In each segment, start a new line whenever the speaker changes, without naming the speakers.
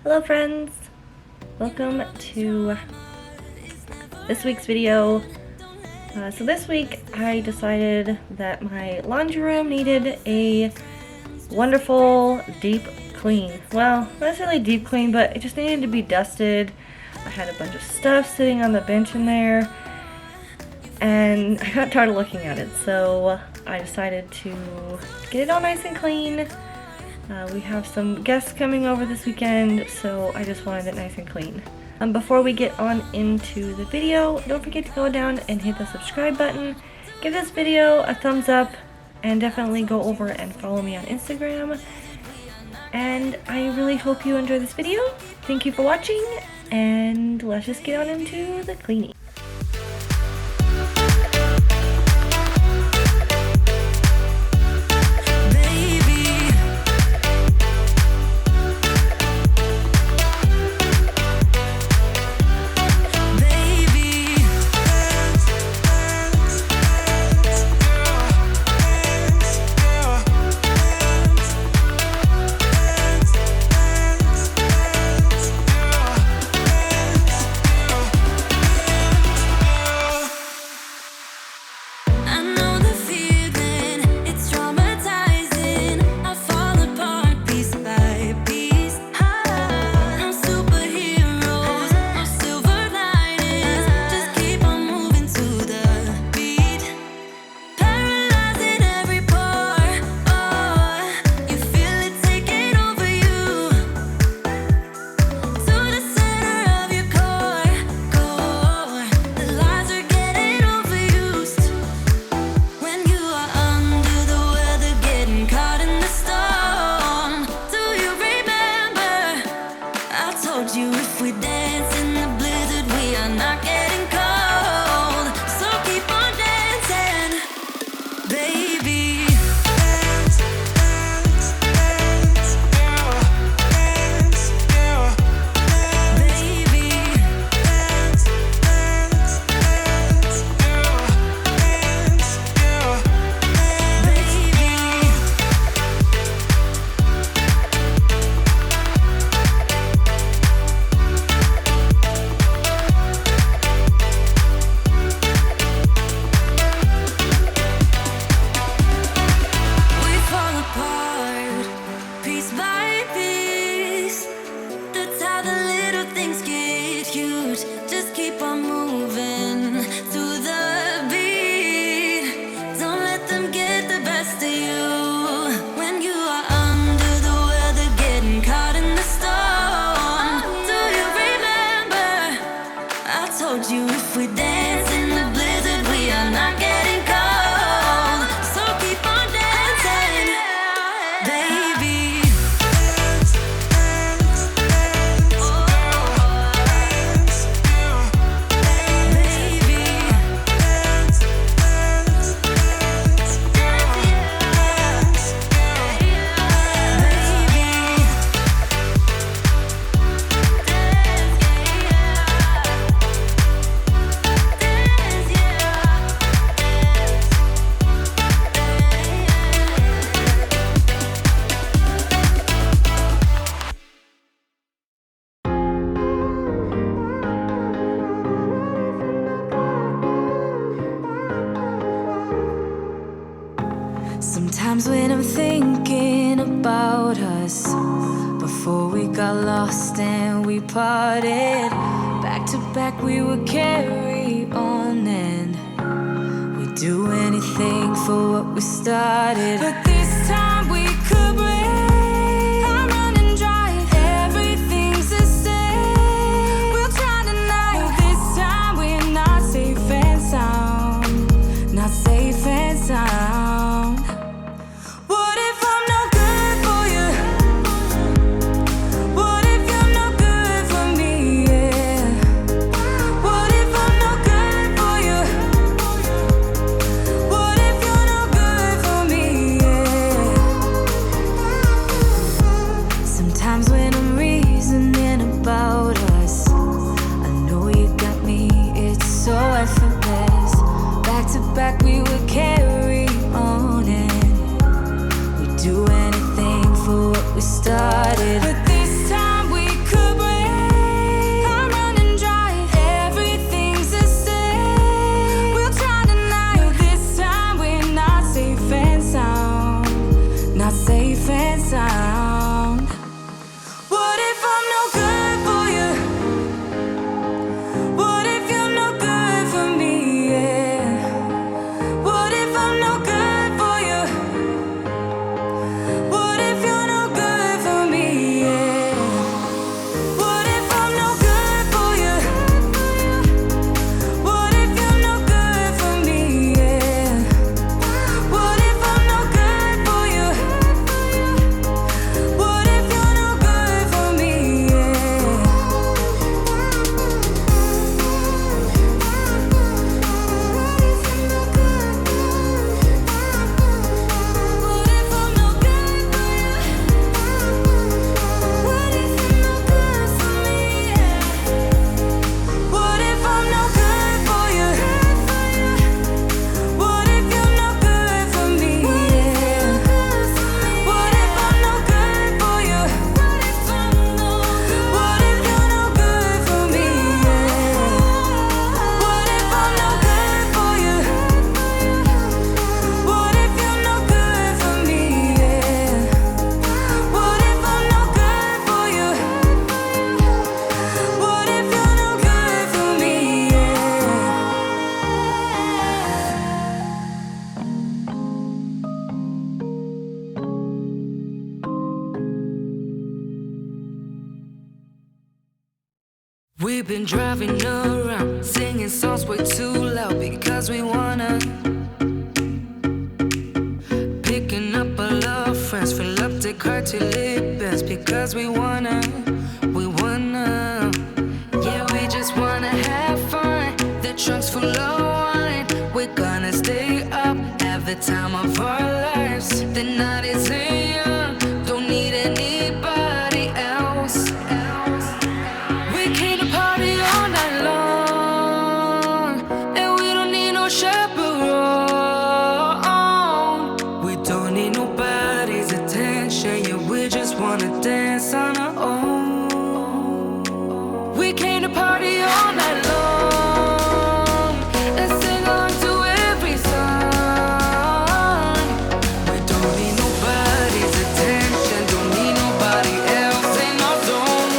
Hello friends! Welcome to this week's video. So this week I decided that my laundry room needed a wonderful deep clean. Well, not necessarily deep clean, but it just needed to be dusted. I had a bunch of stuff sitting on the bench in there and I got tired of looking at it, so I decided to get it all nice and clean. We have some guests coming over this weekend, so I just wanted it nice and clean. Before we get on into the video, don't forget to go down and hit the subscribe button. Give this video a thumbs up, and definitely go over and follow me on Instagram. And I really hope you enjoy this video. Thank you for watching, and let's just get on into the cleaning.
Sometimes when I'm thinking about us, before we got lost and we parted, back to back we would carry on and we'd do anything for what we started. But this time we could break. I'm running dry, everything's the same. We'll try tonight, but this time we're not safe and sound. Not safe and sound. Yeah. We've been driving around, singing songs way too loud because we wanna. Picking up all our friends, fill up the car till it bends because we wanna. Yeah, we just wanna have fun. The trunk's full of wine. We're gonna stay up, have the time of our lives. The night is young, don't need anybody else. We came to party all night long, and we don't need no chaperone. We don't need nobody's attention, yeah, we just wanna dance on our own. We came to party all night long and sing along to every song. We don't need nobody's attention, don't need nobody else in our zone.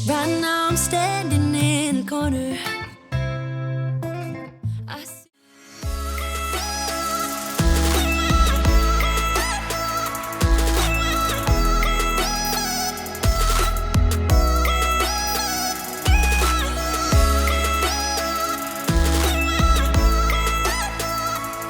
Right now I'm standing in the corner,